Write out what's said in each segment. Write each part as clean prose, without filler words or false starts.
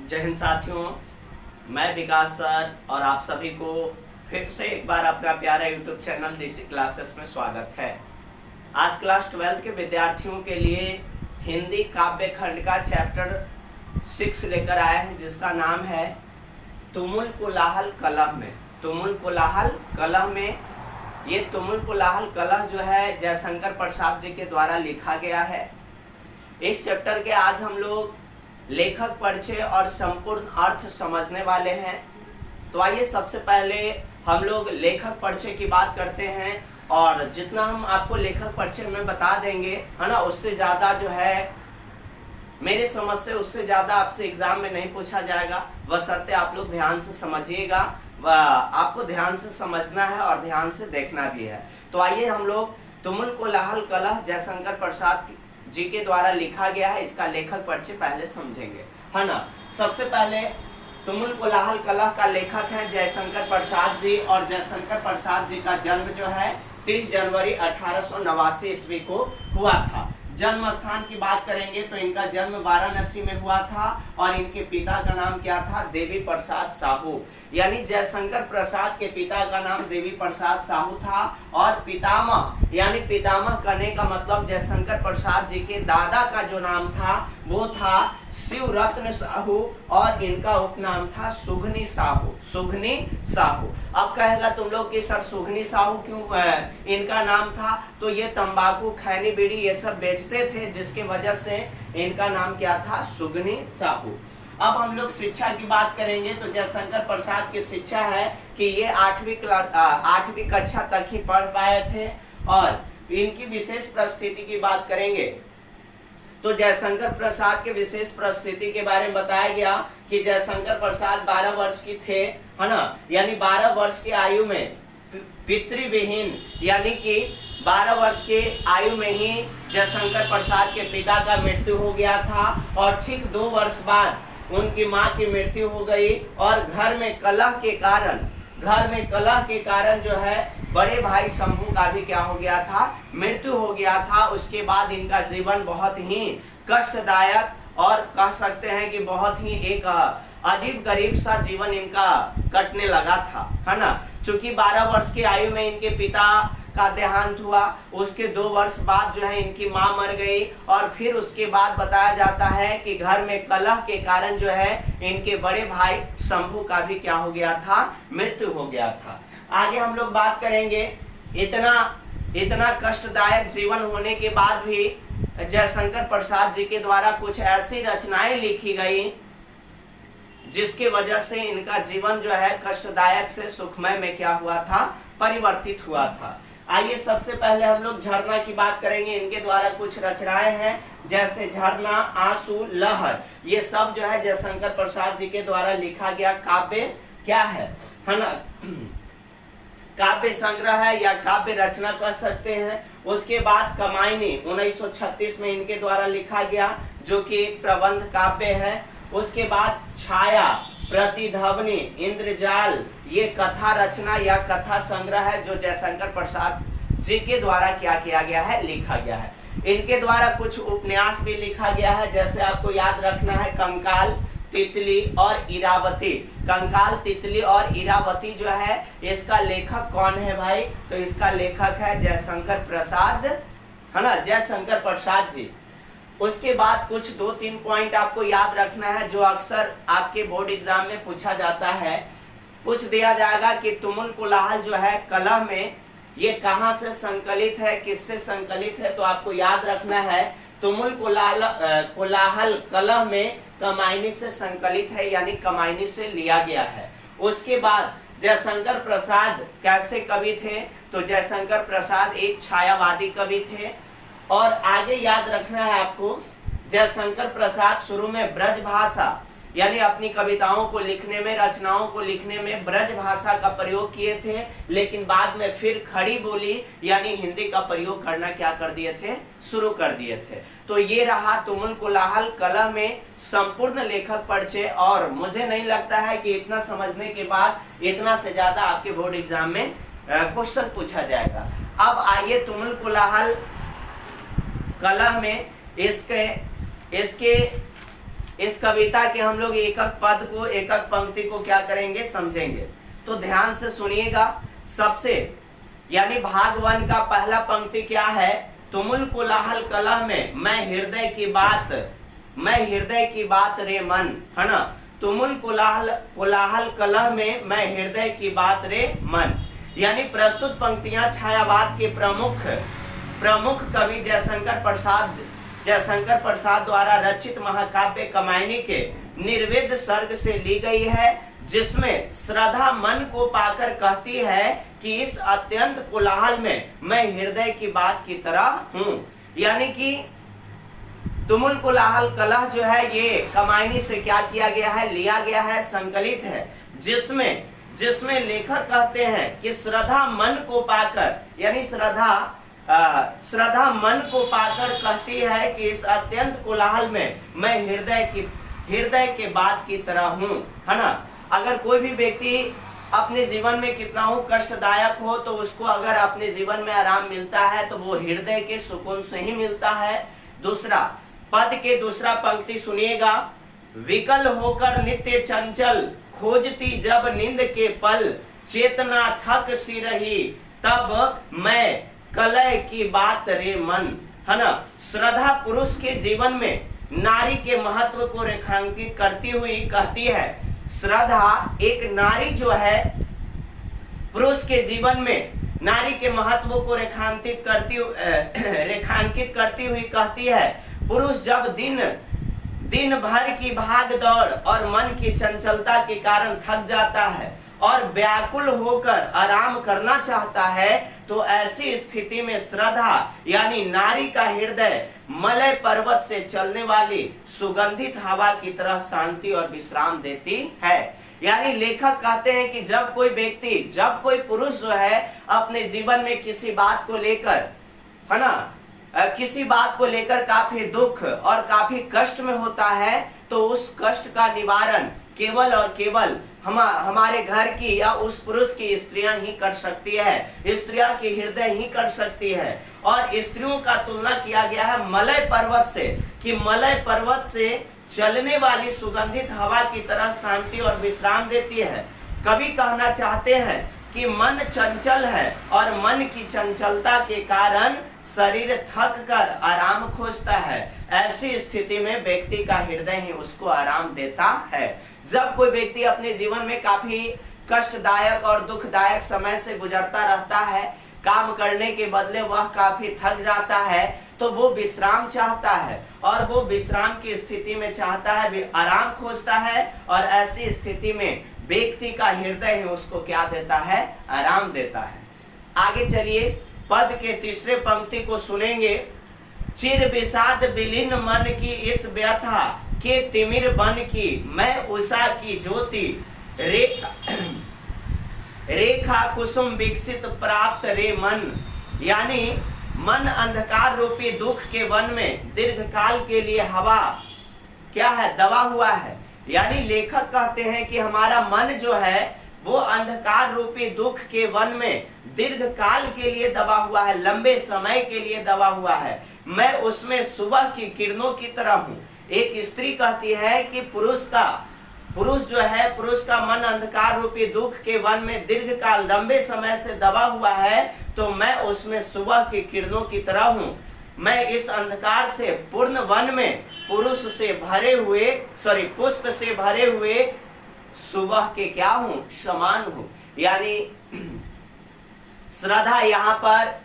जय हिंद साथियों, मैं विकास सर और आप सभी को फिर से एक बार अपना प्यारा यूट्यूब चैनल देसी क्लासेस में स्वागत है। आज क्लास 12 के विद्यार्थियों के लिए हिंदी काव्य खंड का चैप्टर 6 लेकर आए हैं, जिसका नाम है तुमुल कोलाहल कलह में। तुमुल कोलाहल कलह में, ये तुमुल कोलाहल कलह जो है जयशंकर प्रसाद जी के द्वारा लिखा गया है। इस चैप्टर के आज हम लोग लेखक परिचय और संपूर्ण अर्थ समझने वाले हैं। तो आइए सबसे पहले हम लोग लेखक परिचय की बात करते हैं, और जितना हम आपको लेखक परिचय में बता देंगे है ना, उससे ज़्यादा जो है मेरी समझ से उससे ज़्यादा आपसे एग्जाम में नहीं पूछा जाएगा। बशर्ते आप लोग ध्यान से समझिएगा, आपको ध्यान से समझना है और ध्यान से देखना भी है। तो आइए हम लोग तुमुल कोलाहल कलह जयशंकर प्रसाद जी के द्वारा लिखा गया है, इसका लेखक परिचय पहले समझेंगे, है ना। सबसे पहले तुमुल कोलाहल कलह का लेखक है जयशंकर प्रसाद जी, और जयशंकर प्रसाद जी का जन्म जो है 30 जनवरी 1889 ईस्वी को हुआ था। जन्म स्थान की बात करेंगे तो इनका जन्म वाराणसी में हुआ था, और इनके पिता का नाम क्या था? देवी प्रसाद साहू। यानी जयशंकर प्रसाद के पिता का नाम देवी प्रसाद साहू था, और पितामह यानी पितामह कहने का मतलब जयशंकर प्रसाद जी के दादा का जो नाम था वो था शिवरत्न साहू, और इनका उपनाम था सुघनी साहू। सुघनी साहू। अब कहेगा तुम लोग कि सर सुघनी साहू क्यों इनका नाम था? तो ये तंबाकू, खैनी, बीड़ी ये सब बेचते थे, जिसकी वजह से इनका नाम क्या था? सुघनी साहू। अब हम लोग शिक्षा की बात करेंगे तो जयशंकर प्रसाद की शिक्षा है कि ये 8वीं कक्षा तक ही पढ़ पाए थे। और इनकी विशेष परिस्थिति की बात करेंगे तो जयशंकर प्रसाद के विशेष परिस्थिति के बारे में बताया गया कि जयशंकर प्रसाद 12 वर्ष की थे, है ना। यानी 12 वर्ष की आयु में पितृविहीन, यानी कि 12 वर्ष के आयु में ही जयशंकर प्रसाद के पिता का मृत्यु हो गया था, और ठीक 2 वर्ष बाद उनकी मां की मृत्यु हो गई, और घर में कलह के कारण जो है बड़े भाई शंभू का भी क्या हो गया था? मृत्यु हो गया था। उसके बाद इनका जीवन बहुत ही कष्टदायक और कह सकते हैं कि बहुत ही एक अजीब गरीब सा जीवन इनका कटने लगा था, है ना। चूंकि 12 वर्ष की आयु में इनके पिता का देहांत हुआ, उसके 2 वर्ष बाद जो है इनकी मां मर गई, और फिर उसके बाद बताया जाता है कि घर में कलह के कारण जो है इनके बड़े भाई शंभू का भी क्या हो गया था? मृत्यु हो गया था। आगे हम लोग बात करेंगे, इतना कष्टदायक जीवन होने के बाद भी जयशंकर प्रसाद जी के द्वारा कुछ ऐसी रचनाएं लिखी गई जिसकी वजह से इनका जीवन जो है कष्टदायक से सुखमय में क्या हुआ था? परिवर्तित हुआ था। आइए सबसे पहले हम लोग झरना की बात करेंगे। इनके द्वारा कुछ रचनाएं हैं, जैसे झरना, आंसू, लहर, ये सब जो है जयशंकर प्रसाद जी के द्वारा लिखा गया काव्य क्या है ना, काव्य संग्रह है या काव्य रचना कह सकते हैं। उसके बाद कमायनी 1936 में इनके द्वारा लिखा गया, जो कि एक प्रबंध काव्य है। उसके बाद छाया, प्रतिध्वनि, इंद्रजाल, ये कथा रचना या कथा संग्रह है, जो जयशंकर प्रसाद जी के द्वारा क्या किया गया है? लिखा गया है। इनके द्वारा कुछ उपन्यास भी लिखा गया है, जैसे आपको याद रखना है कंकाल, तितली और इरावती। कंकाल, तितली और इरावती जो है, इसका लेखक कौन है भाई? तो इसका लेखक है जयशंकर प्रसाद, है ना, जयशंकर प्रसाद जी। उसके बाद कुछ 2-3 पॉइंट आपको याद रखना है, जो अक्सर आपके बोर्ड एग्जाम में पूछा जाता है। पूछ दिया जाएगा कि तुमुल कोलाहल जो है कलह में, ये कहाँ से संकलित है, किससे संकलित है? तो आपको याद रखना है तुमुल कोलाहल कलह में कमायनी से संकलित है, यानी कमायनी से लिया गया है। उसके बाद जयशंकर प्रसाद कैसे कवि थे? तो जयशंकर प्रसाद एक छायावादी कवि थे। और आगे याद रखना है आपको, जयशंकर प्रसाद शुरू में ब्रज भाषा यानी अपनी कविताओं को लिखने में, रचनाओं को लिखने में ब्रज भाषा का प्रयोग किए थे, लेकिन बाद में फिर खड़ी बोली यानी हिंदी का प्रयोग करना क्या कर दिए थे? शुरू कर दिए थे। तो ये रहा तुमुल कोलाहल कलह में संपूर्ण लेखक परिचय, और मुझे नहीं लगता है कि इतना समझने के बाद इतना से ज्यादा आपके बोर्ड एग्जाम में क्वेश्चन पूछा जाएगा। अब आइए तुमुल कोलाहल कलह में इसके इस कविता के हम लोग एक एक पद को, एक एक पंक्ति को क्या करेंगे, समझेंगे। तो ध्यान से सुनिएगा। सबसे यानी भाग 1 का पहला पंक्ति क्या है, तुमुल कोलाहल कलह में मैं हृदय की बात रे मन, है ना। तुमुल कोलाहल कलह में मैं हृदय की बात रे मन, यानी प्रस्तुत पंक्तियां छायावाद के प्रमुख कवि जयशंकर प्रसाद द्वारा रचित महाकाव्य कामायनी के निर्वेद सर्ग से ली गई है, जिसमें श्रद्धा मन को पाकर कहती है कि इस अत्यंत कोलाहल में मैं हृदय की बात की तरह हूं। यानी कि तुमुल कोलाहल कलह जो है ये कामायनी से क्या किया गया है, लिया गया है, संकलित है, जिसमें लेखक कहते हैं कि श्रद्धा मन को पाकर, यानी श्रद्धा मन को पाकर कहती है कि इस अत्यंत कोलाहल में मैं हृदय के बात की तरह हूं, है ना। अगर कोई भी व्यक्ति अपने जीवन में कितना हो कष्टदायक हो, तो उसको अगर अपने जीवन में आराम मिलता है तो वो हृदय के सुकून से ही मिलता है। दूसरा पद के दूसरा पंक्ति सुनिएगा, विकल होकर नित्य चंचल खोजती जब नींद के पल, चेतना थक सी रही तब मैं कलय की बात रे मन, है ना। श्रद्धा पुरुष के जीवन में नारी के महत्व को रेखांकित करती हुई कहती है, श्रद्धा एक नारी जो है पुरुष के जीवन में नारी के महत्व को रेखांकित करती हुई कहती है, पुरुष जब दिन भर की भाग दौड़ और मन की चंचलता के कारण थक जाता है और व्याकुल होकर आराम करना चाहता है, तो ऐसी स्थिति में श्रद्धा यानी नारी का हृदय मलय पर्वत से चलने वाली सुगंधित हवा की तरह शांति और विश्राम देती है। यानी लेखक कहते हैं कि जब कोई पुरुष जो है अपने जीवन में किसी बात को लेकर, है ना, किसी बात को लेकर काफी दुख और काफी कष्ट में होता है, तो उस कष्ट का निवारण केवल और केवल हमारे घर की या उस पुरुष की स्त्रियां ही कर सकती है, स्त्रियां की हृदय ही कर सकती है। और स्त्रियों का तुलना किया गया है मलय पर्वत से, कि मलय पर्वत से चलने वाली सुगंधित हवा की तरह शांति और विश्राम देती है। कवि कहना चाहते हैं कि मन चंचल है और मन की चंचलता के कारण शरीर थक कर आराम खोजता है। ऐसी स्थिति में व्यक्ति का हृदय ही उसको आराम देता है। जब कोई व्यक्ति अपने जीवन में काफी कष्टदायक और दुखदायक समय से गुजरता रहता है, काम करने के बदले वह काफी थक जाता है, तो वो विश्राम चाहता है और वो विश्राम की स्थिति में चाहता है, आराम खोजता है। और ऐसी स्थिति में व्यक्ति का हृदय ही उसको क्या देता है, आराम देता है। आगे चलिए पद के तीसरे पंक्ति को सुनेंगे, चिर विषाद विलीन मन की इस व्यथा के तिमिर बन की मैं उषा की ज्योति रेखा कुसुम विकसित प्राप्त रे मन। यानी मन अंधकार रूपी दुख के वन में दीर्घकाल के लिए हवा क्या है, दबा हुआ है। यानी लेखक कहते हैं कि हमारा मन जो है वो अंधकार रूपी दुख के वन में दीर्घकाल के लिए दबा हुआ है, लंबे समय के लिए दबा हुआ है। मैं उसमें सुबह की किरणों की तरह हूँ। एक स्त्री कहती है कि पुरुष का मन अंधकार रूपी दुख के वन में दीर्घकाल लंबे समय से दबा हुआ है, तो मैं उसमें सुबह की किरणों की तरह हूँ। मैं इस अंधकार से पूर्ण वन में पुष्प से भरे हुए सुबह के क्या हूँ, समान हूँ। यानी श्रद्धा यहाँ पर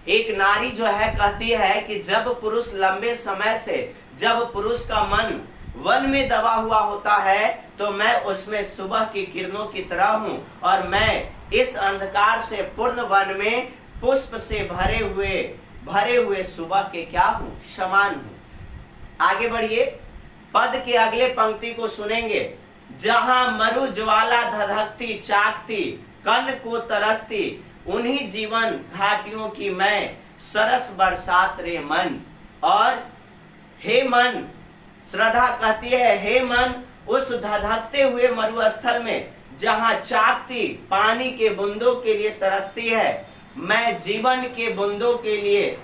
एक नारी जो है कहती है कि जब पुरुष लंबे समय से, जब पुरुष का मन वन में दबा हुआ होता है, तो मैं उसमें सुबह की किरणों की तरह हूँ और मैं इस अंधकार से पूर्ण वन में पुष्प से भरे हुए सुबह के क्या हूँ, समान हूँ। आगे बढ़िए पद के अगले पंक्ति को सुनेंगे, जहां मरु ज्वाला धधकती चाकती कन को तरसती, उन्हीं जीवन घाटियों की मैं सरस बरसात रे मन। और हे मन, श्रद्धा कहती है, हे मन, उस धधकते हुए मरुस्थल में जहां चाकती पानी के बूंदों के लिए तरसती है, मैं जीवन के बूंदों के लिए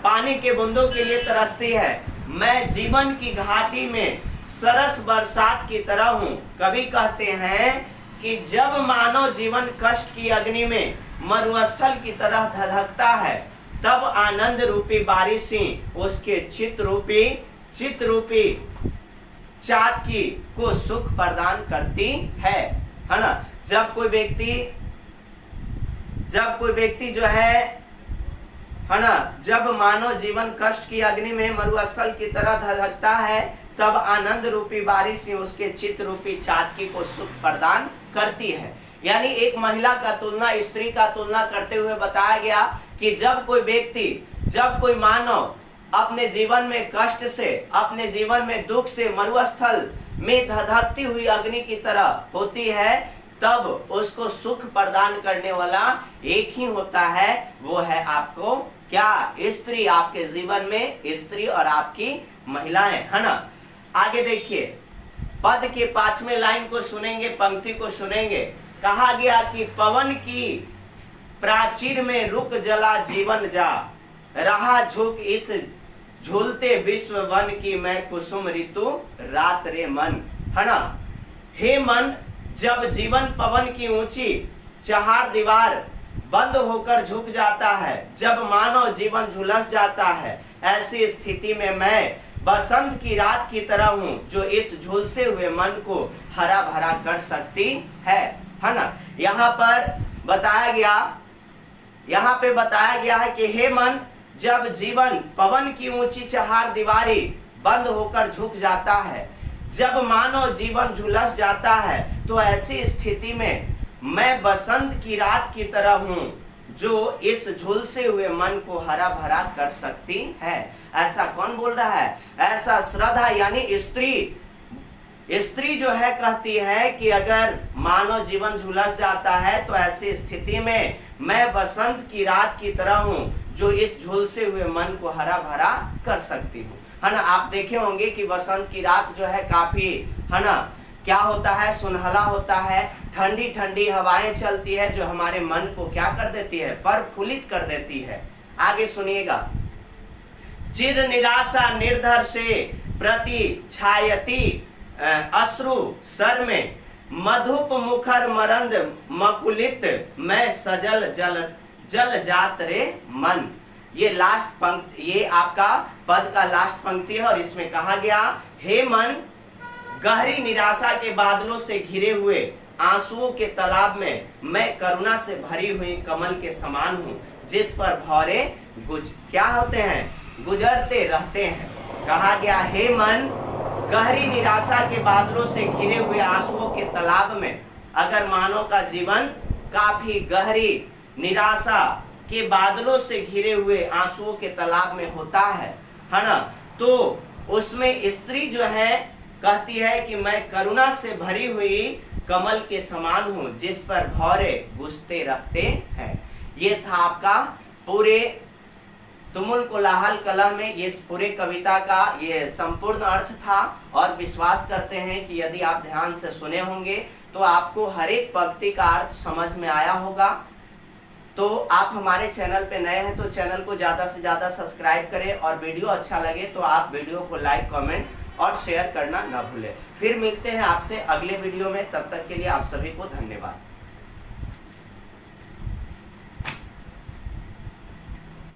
पानी के बूंदों के लिए तरसती है, मैं जीवन की घाटी में सरस बरसात की तरह हूँ। कवि कहते हैं कि जब मानव जीवन कष्ट की अग्नि में मरुस्थल की तरह धधकता है, तब आनंद रूपी बारिश ही उसके चित्त रूपी चातकी को सुख प्रदान करती है ना। जब कोई व्यक्ति जो है ना, जब मानव जीवन कष्ट की अग्नि में मरुस्थल की तरह धधकता है, तब आनंद रूपी बारिश ही उसके चित्त रूपी चातकी को सुख प्रदान करती है। यानी एक महिला का तुलना, स्त्री का तुलना करते हुए बताया गया कि जब कोई मानव अपने जीवन में कष्ट से, अपने जीवन में दुख से मरुस्थल में धधकती हुई अग्नि की तरह होती है, तब उसको सुख प्रदान करने वाला एक ही होता है, वो है आपको क्या? स्त्री। आपके जीवन में स्त्री और आपकी महिलाएं, है ना। आगे देखिए, पद के 5वें लाइन को सुनेंगे, पंक्ति को सुनेंगे। कहा गया कि पवन की प्राचीर में रुक जला जीवन जा, रहा झुक इस झूलते विश्व वन की, मैं कुसुम ऋतु रात रे मन, है ना। हे मन, जब जीवन पवन की ऊंची चहार दीवार बंद होकर झुक जाता है, जब मानव जीवन झुलस जाता है, ऐसी स्थिति में मैं बसंत की रात की तरह हूँ, जो इस झुलसे हुए मन को हरा भरा कर सकती है ना। यहाँ पे बताया गया है कि हे मन, जब जीवन पवन की ऊंची चहार दीवारी बंद होकर झुक जाता है, जब मानव जीवन झुलस जाता है, तो ऐसी स्थिति में मैं बसंत की रात की तरह हूँ, जो इस झुलसे हुए मन को हरा भरा कर सकती है। ऐसा कौन बोल रहा है? ऐसा श्रद्धा यानी स्त्री जो है कहती है कि अगर मानव जीवन झुलस जाता है, तो ऐसी स्थिति में मैं बसंत की रात की तरह हूँ, जो इस झुलसे हुए मन को हरा भरा कर सकती हूँ, है ना। आप देखे होंगे कि बसंत की रात जो है काफी, है ना, क्या होता है? सुनहला होता है, ठंडी ठंडी हवाएं चलती है, जो हमारे मन को क्या कर देती है? प्रफुल्लित कर देती है। आगे सुनिएगा। चिर निराशा निर्धर से प्रति छायती अश्रु सर में, मधुप मुखर मरंद मकुलित, मैं सजल जल जात रे मन। ये लास्ट पंक्ति, ये आपका पद का लास्ट पंक्ति है, और इसमें कहा गया, हे मन, गहरी निराशा के बादलों से घिरे हुए आंसुओं के तालाब में मैं करुणा से भरी हुई कमल के समान हूँ, जिस पर भौरे क्या होते हैं? गुजरते रहते हैं। कहा गया, हे मन, गहरी निराशा के बादलों से घिरे हुए आंसुओं के तालाब में, अगर मानव का जीवन काफी गहरी निराशा के बादलों से घिरे हुए आंसुओं के तालाब में होता है ना, तो उसमें स्त्री जो है कहती है कि मैं करुणा से भरी हुई कमल के समान हूँ, जिस पर भौरे गुजरते रहते हैं। ये था आपका पूरे तुमुल कोलाहल कलह में ये पूरे कविता का ये संपूर्ण अर्थ था, और विश्वास करते हैं कि यदि आप ध्यान से सुने होंगे तो आपको हर एक पंक्ति का अर्थ समझ में आया होगा। तो आप हमारे चैनल पे नए हैं तो चैनल को ज़्यादा से ज़्यादा सब्सक्राइब करें, और वीडियो अच्छा लगे तो आप वीडियो को लाइक, कमेंट और शेयर करना ना भूलें। फिर मिलते हैं आपसे अगले वीडियो में, तब तक के लिए आप सभी को धन्यवाद।